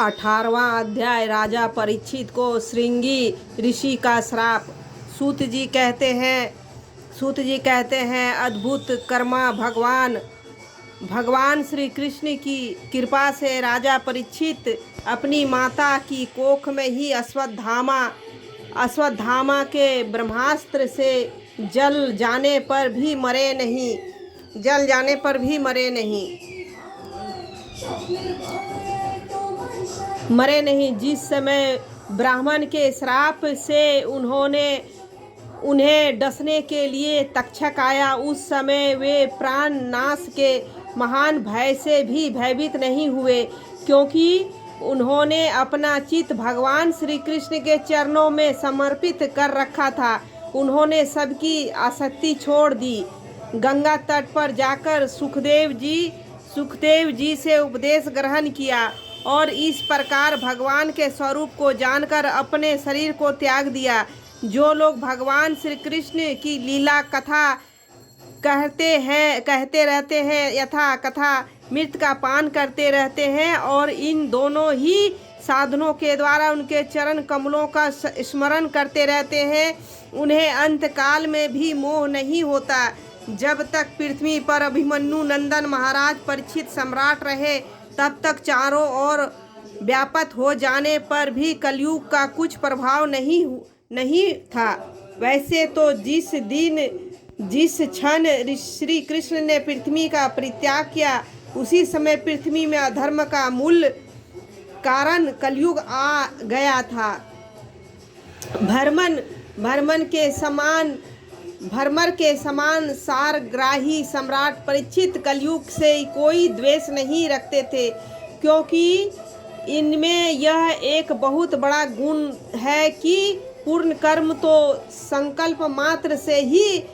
18वां अध्याय राजा परीक्षित को श्रृंगी ऋषि का श्राप। सूत जी कहते हैं अद्भुत कर्मा भगवान श्री कृष्ण की कृपा से राजा परीक्षित अपनी माता की कोख में ही अश्वत्थामा के ब्रह्मास्त्र से जल जाने पर भी मरे नहीं। जिस समय ब्राह्मण के श्राप से उन्हें डसने के लिए तक्षक आया, उस समय वे प्राण नाश के महान भय से भी भयभीत नहीं हुए, क्योंकि उन्होंने अपना चित्त भगवान श्री कृष्ण के चरणों में समर्पित कर रखा था। उन्होंने सबकी आसक्ति छोड़ दी। गंगा तट पर जाकर सुखदेव जी से उपदेश ग्रहण किया और इस प्रकार भगवान के स्वरूप को जानकर अपने शरीर को त्याग दिया। जो लोग भगवान श्री कृष्ण की लीला कथा कहते रहते हैं यथा कथा मृत का पान करते रहते हैं और इन दोनों ही साधनों के द्वारा उनके चरण कमलों का स्मरण करते रहते हैं, उन्हें अंतकाल में भी मोह नहीं होता। जब तक पृथ्वी पर अभिमन्यु नंदन महाराज परीक्षित सम्राट रहे, तब तक चारों ओर व्याप्त हो जाने पर भी कलयुग का कुछ प्रभाव नहीं था। वैसे तो जिस क्षण श्री कृष्ण ने पृथ्वी का परित्याग किया, उसी समय पृथ्वी में अधर्म का मूल कारण कलयुग आ गया था। भरमर के समान सारग्राही सम्राट परीक्षित कलयुग से कोई द्वेष नहीं रखते थे, क्योंकि इनमें यह एक बहुत बड़ा गुण है कि पूर्ण कर्म तो संकल्प मात्र से ही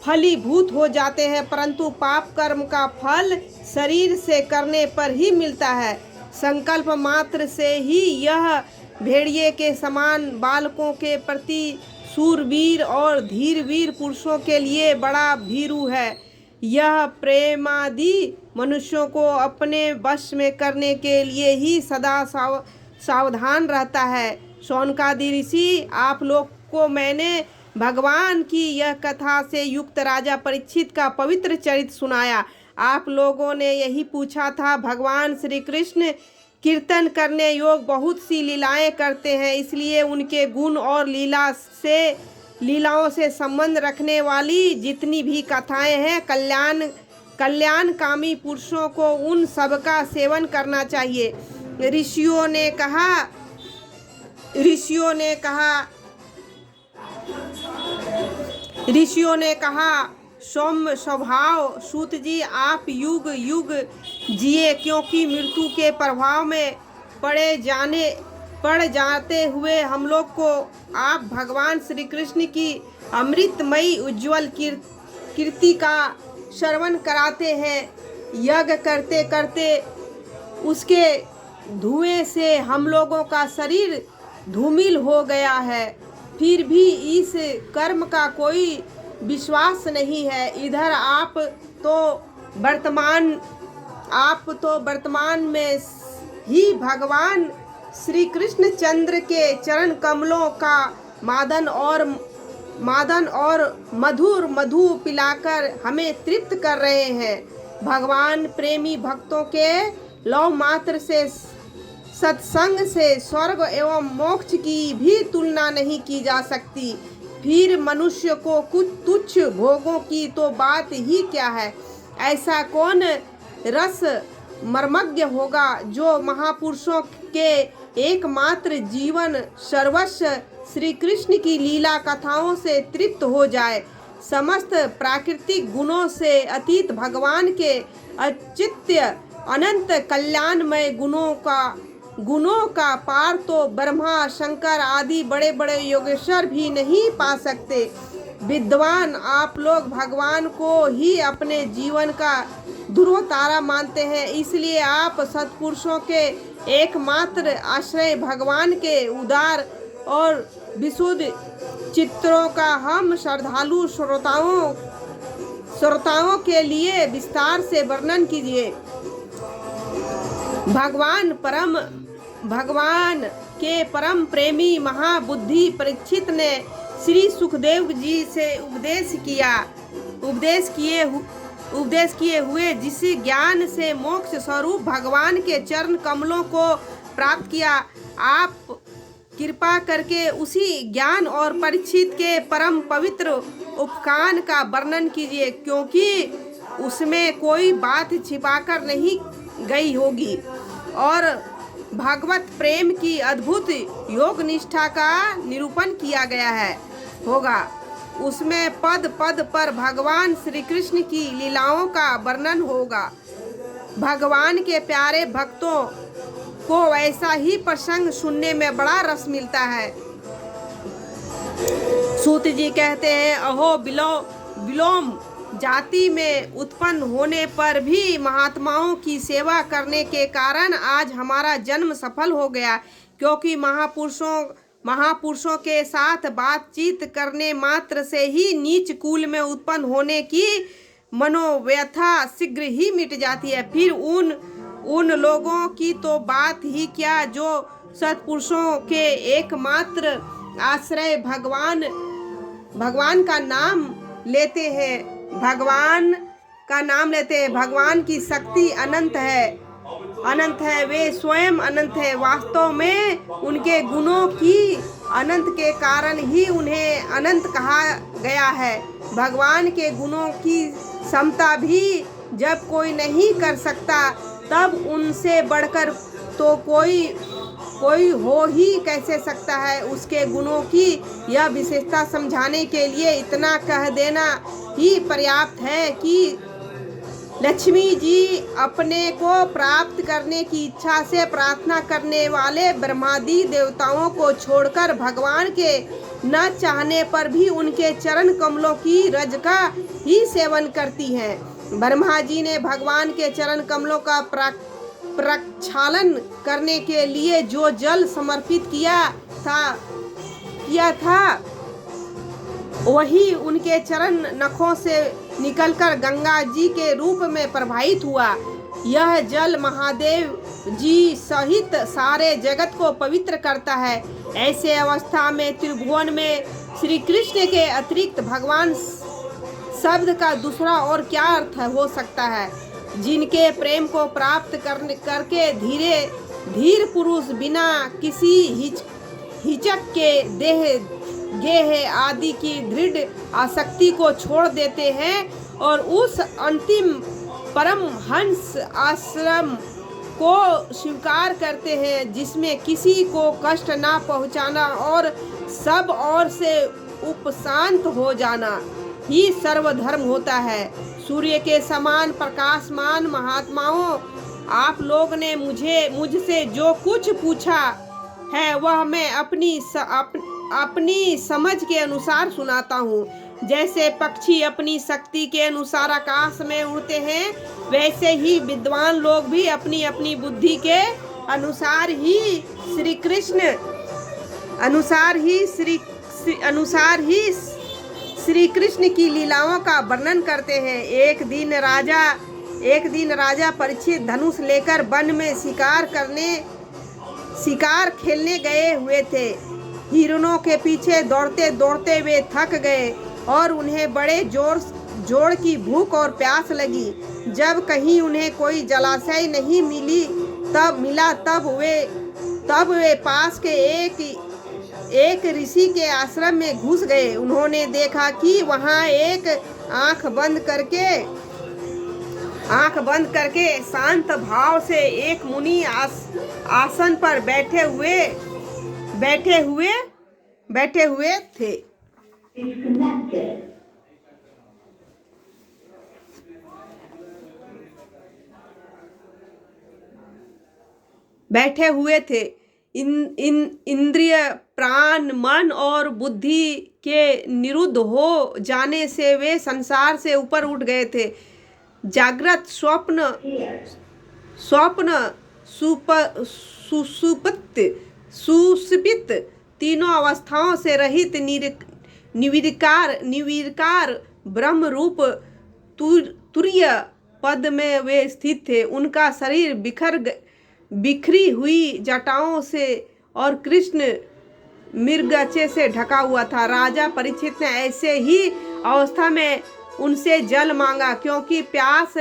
फलीभूत हो जाते हैं, परंतु पाप कर्म का फल शरीर से करने पर ही मिलता है। संकल्प मात्र से ही यह भेड़िए के समान बालकों के प्रति शूरवीर और धीरवीर पुरुषों के लिए बड़ा भीरू है। यह प्रेमादि मनुष्यों को अपने वश में करने के लिए ही सदा सावधान रहता है। शौनकादि ऋषि, आप लोग को मैंने भगवान की यह कथा से युक्त राजा परीक्षित का पवित्र चरित्र सुनाया। आप लोगों ने यही पूछा था, भगवान श्री कृष्ण कीर्तन करने योग बहुत सी लीलाएं करते हैं, इसलिए उनके गुण और लीलाओं से संबंध रखने वाली जितनी भी कथाएं हैं, कल्याणकामी पुरुषों को उन सब का सेवन करना चाहिए। ऋषियों ने कहा सौम्य स्वभाव सूत जी, आप युग युग जिए, क्योंकि मृत्यु के प्रभाव में पड़ जाते हुए हम लोग को आप भगवान श्री कृष्ण की अमृतमयी उज्जवल कीर्ति का श्रवण कराते हैं। यज्ञ करते करते उसके धुएं से हम लोगों का शरीर धूमिल हो गया है, फिर भी इस कर्म का कोई विश्वास नहीं है। इधर आप तो वर्तमान में ही भगवान श्री कृष्ण चंद्र के चरण कमलों का मादन और मधु पिलाकर हमें तृप्त कर रहे हैं। भगवान प्रेमी भक्तों के लौ मात्र से सत्संग से स्वर्ग एवं मोक्ष की भी तुलना नहीं की जा सकती। फिर मनुष्य को कुछ तुच्छ भोगों की तो बात ही क्या है। ऐसा कौन रस मर्मज्ञ होगा जो महापुरुषों के एकमात्र जीवन सर्वस्व श्री कृष्ण की लीला कथाओं से तृप्त हो जाए। समस्त प्राकृतिक गुणों से अतीत भगवान के अचित्य अनंत कल्याणमय गुणों का पार तो ब्रह्मा शंकर आदि बड़े बड़े योगेश्वर भी नहीं पा सकते। विद्वान आप लोग भगवान को ही अपने जीवन का ध्रुव तारा मानते हैं, इसलिए आप सत्पुरुषों के एकमात्र आश्रय भगवान के उदार और विशुद्ध चित्रों का हम श्रद्धालु श्रोताओं के लिए विस्तार से वर्णन कीजिए। भगवान भगवान के परम प्रेमी महाबुद्धि परीक्षित ने श्री सुखदेव जी से उपदेश किए हुए जिस ज्ञान से मोक्ष स्वरूप भगवान के चरण कमलों को प्राप्त किया, आप कृपा करके उसी ज्ञान और परीक्षित के परम पवित्र उपकान का वर्णन कीजिए, क्योंकि उसमें कोई बात छिपाकर नहीं गई होगी और भागवत प्रेम की अद्भुत योग निष्ठा का निरूपण किया गया होगा। उसमें पद पद पर भगवान श्री कृष्ण की लीलाओं का वर्णन होगा। भगवान के प्यारे भक्तों को वैसा ही प्रसंग सुनने में बड़ा रस मिलता है। सूत जी कहते हैं, अहो विलोम जाति में उत्पन्न होने पर भी महात्माओं की सेवा करने के कारण आज हमारा जन्म सफल हो गया, क्योंकि महापुरुषों के साथ बातचीत करने मात्र से ही नीच कुल में उत्पन्न होने की मनोव्यथा शीघ्र ही मिट जाती है। फिर उन लोगों की तो बात ही क्या जो सत्पुरुषों के एकमात्र आश्रय भगवान का नाम लेते हैं। भगवान की शक्ति अनंत है, वे स्वयं अनंत है। वास्तव में उनके गुणों की अनंत के कारण ही उन्हें अनंत कहा गया है। भगवान के गुणों की समता भी जब कोई नहीं कर सकता, तब उनसे बढ़कर तो कोई हो ही कैसे सकता है। उसके गुणों की यह विशेषता समझाने के लिए इतना कह देना ही पर्याप्त है कि लक्ष्मी जी अपने को प्राप्त करने की इच्छा से प्रार्थना करने वाले ब्रह्मादि देवताओं को छोड़कर भगवान के न चाहने पर भी उनके चरण कमलों की रज का ही सेवन करती हैं। ब्रह्मा जी ने भगवान के चरण कमलों का प्रक्षालन करने के लिए जो जल समर्पित किया था वही उनके चरण नखों से निकलकर गंगा जी के रूप में प्रवाहित हुआ। यह जल महादेव जी सहित सारे जगत को पवित्र करता है। ऐसे अवस्था में त्रिभुवन में श्री कृष्ण के अतिरिक्त भगवान शब्द का दूसरा और क्या अर्थ हो सकता है। जिनके प्रेम को प्राप्त करके धीर पुरुष बिना किसी हिचक के गेह आदि की दृढ़ आसक्ति को छोड़ देते हैं और उस अंतिम परम हंस आश्रम को स्वीकार करते हैं, जिसमें किसी को कष्ट ना पहुंचाना और सब ओर से उपशांत हो जाना ही सर्वधर्म होता है। सूर्य के समान प्रकाशमान महात्माओं, आप लोग ने मुझसे जो कुछ पूछा है वह मैं अपनी समझ के अनुसार सुनाता हूँ। जैसे पक्षी अपनी शक्ति के अनुसार आकाश में उड़ते हैं, वैसे ही विद्वान लोग भी अपनी अपनी बुद्धि के अनुसार ही श्री कृष्ण की लीलाओं का वर्णन करते हैं। एक दिन राजा परीक्षित धनुष लेकर वन में शिकार खेलने गए हुए थे। हिरणों के पीछे दौड़ते दौड़ते वे थक गए और उन्हें बड़े जोर की भूख और प्यास लगी। जब कहीं उन्हें कोई जलाशय नहीं मिला तब वे पास के एक ऋषि के आश्रम में घुस गए। उन्होंने देखा कि वहाँ एक आंख बंद करके शांत भाव से एक मुनि आसन पर बैठे हुए थे। इंद्रिय प्राण मन और बुद्धि के निरुद्ध हो जाने से वे संसार से ऊपर उठ गए थे। जागृत स्वप्न सुषुप्त तीनों अवस्थाओं से रहित निर्विकार ब्रह्म रूप तुर्य पद में वे स्थित थे। उनका शरीर बिखरी हुई जटाओं से और कृष्ण मृगचे से ढका हुआ था। राजा परीक्षित ने ऐसे ही अवस्था में उनसे जल मांगा, क्योंकि प्यास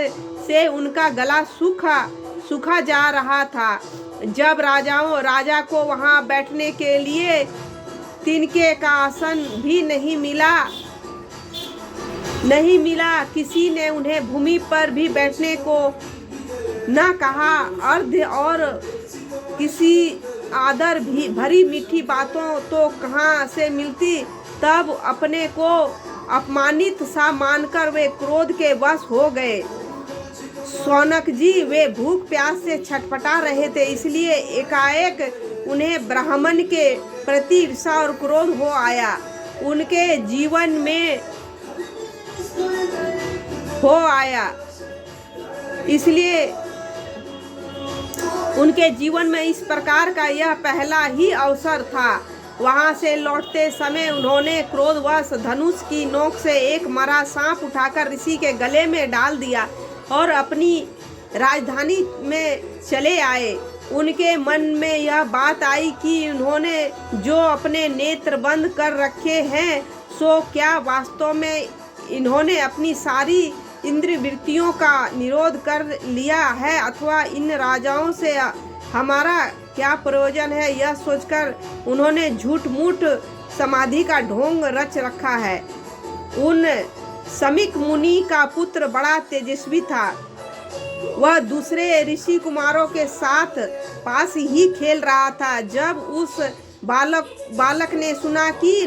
से उनका गला सूखा जा रहा था। जब राजा को वहां बैठने के लिए तिनके का आसन भी नहीं मिला, किसी ने उन्हें भूमि पर भी बैठने को न कहा। अर्ध और किसी आदर भी भरी मीठी बातों तो कहाँ से मिलती। तब अपने को अपमानित सा मानकर वे क्रोध के वश हो गए। शौनक जी वे भूख प्यास से छटपटा रहे थे, इसलिए एकाएक उन्हें ब्राह्मण के प्रति ईर्ष्या और क्रोध हो आया। उनके जीवन में इस प्रकार का यह पहला ही अवसर था। वहां से लौटते समय उन्होंने क्रोधवश धनुष की नोक से एक मरा सांप उठाकर ऋषि के गले में डाल दिया और अपनी राजधानी में चले आए। उनके मन में यह बात आई कि उन्होंने जो अपने नेत्र बंद कर रखे हैं, सो क्या वास्तव में इन्होंने अपनी सारी इंद्रिय वृत्तियों का निरोध कर लिया है, अथवा इन राजाओं से हमारा क्या प्रयोजन है। यह सोचकर उन्होंने झूठ मूठ समाधि का ढोंग रच रखा है। उन समीक मुनि का पुत्र बड़ा तेजस्वी था। वह दूसरे ऋषि कुमारों के साथ पास ही खेल रहा था। जब उस बालक ने सुना कि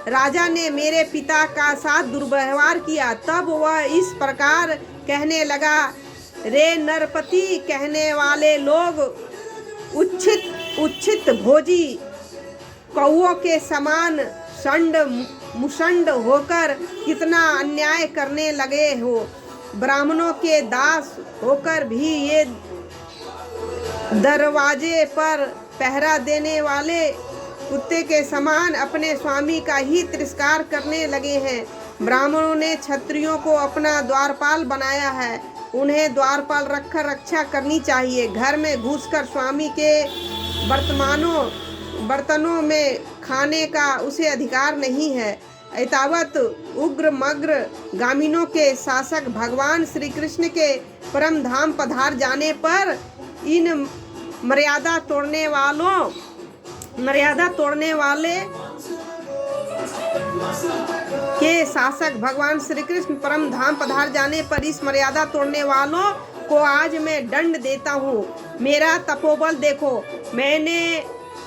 राजा ने मेरे पिता का साथ दुर्व्यवहार किया, तब वह इस प्रकार कहने लगा, रे नरपति, कहने वाले लोग उच्छित भोजी कौओं के समान षंड मुषंड होकर कितना अन्याय करने लगे हो। ब्राह्मणों के दास होकर भी ये दरवाजे पर पहरा देने वाले कुत्ते के समान अपने स्वामी का ही तिरस्कार करने लगे हैं। ब्राह्मणों ने क्षत्रियों को अपना द्वारपाल बनाया है, उन्हें द्वारपाल रखकर रक्षा करनी चाहिए। घर में घुसकर स्वामी के बर्तनों में खाने का उसे अधिकार नहीं है। एतावत उग्र मग्र गामिनों के शासक भगवान श्री कृष्ण के परम धाम पधार जाने पर इन मर्यादा तोड़ने वाले के शासक भगवान श्री कृष्ण परम धाम पधार जाने पर इस मर्यादा तोड़ने वालों को आज मैं दंड देता हूँ। मेरा तपोबल देखो। मैंने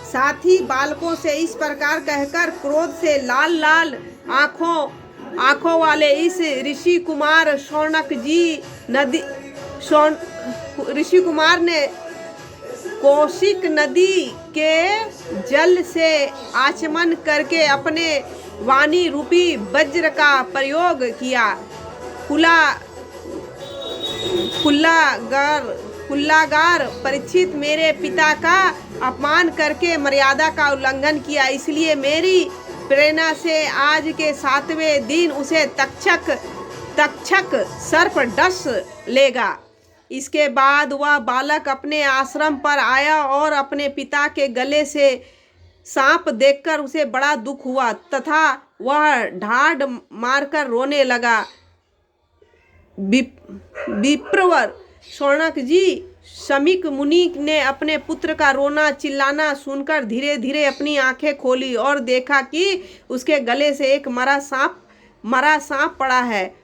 साथी बालकों से इस प्रकार कहकर क्रोध से लाल लाल आंखों वाले इस ऋषि कुमार ने कौशिक नदी के जल से आचमन करके अपने वाणी रूपी वज्र का प्रयोग किया। कुल्लागार परीक्षित मेरे पिता का अपमान करके मर्यादा का उल्लंघन किया, इसलिए मेरी प्रेरणा से आज के 7वें दिन उसे तक्षक सर्प डस लेगा। इसके बाद वह बालक अपने आश्रम पर आया और अपने पिता के गले से सांप देखकर उसे बड़ा दुख हुआ तथा वह ढाढ़ मारकर रोने लगा। विप्रवर शौनक जी समीक मुनि ने अपने पुत्र का रोना चिल्लाना सुनकर धीरे धीरे अपनी आंखें खोली और देखा कि उसके गले से एक मरा सांप पड़ा है।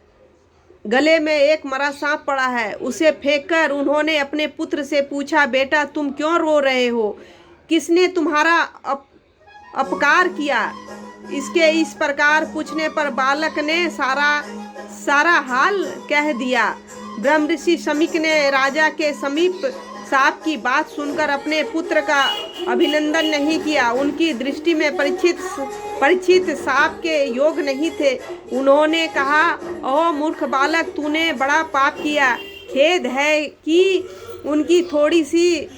गले में एक मरा सांप पड़ा है। उसे फेंककर उन्होंने अपने पुत्र से पूछा, बेटा तुम क्यों रो रहे हो? किसने तुम्हारा अपकार किया? इसके इस प्रकार पूछने पर बालक ने सारा हाल कह दिया। ब्रह्म ऋषि समीक ने राजा के समीप सांप की बात सुनकर अपने पुत्र का अभिनंदन नहीं किया। उनकी दृष्टि में परीक्षित सांप के योग नहीं थे। उन्होंने कहा, ओह मूर्ख बालक, तूने बड़ा पाप किया। खेद है कि उनकी थोड़ी सी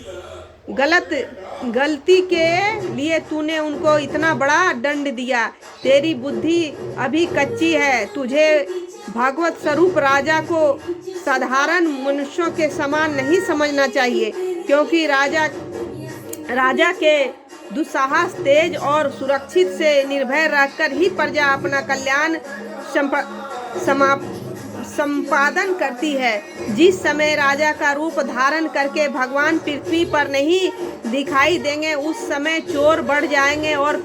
गलती के लिए तूने उनको इतना बड़ा दंड दिया। तेरी बुद्धि अभी कच्ची है। तुझे भगवत स्वरूप राजा को साधारण मनुष्यों के समान नहीं समझना चाहिए। क्योंकि राजा के दुस्साहस, तेज और सुरक्षित से निर्भय रहकर ही प्रजा अपना कल्याण संपादन करती है। जिस समय राजा का रूप धारण करके भगवान पृथ्वी पर नहीं दिखाई देंगे, उस समय चोर बढ़ जाएंगे और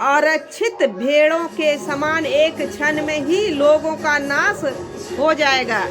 आरक्षित भेड़ों के समान एक क्षण में ही लोगों का नाश हो जाएगा।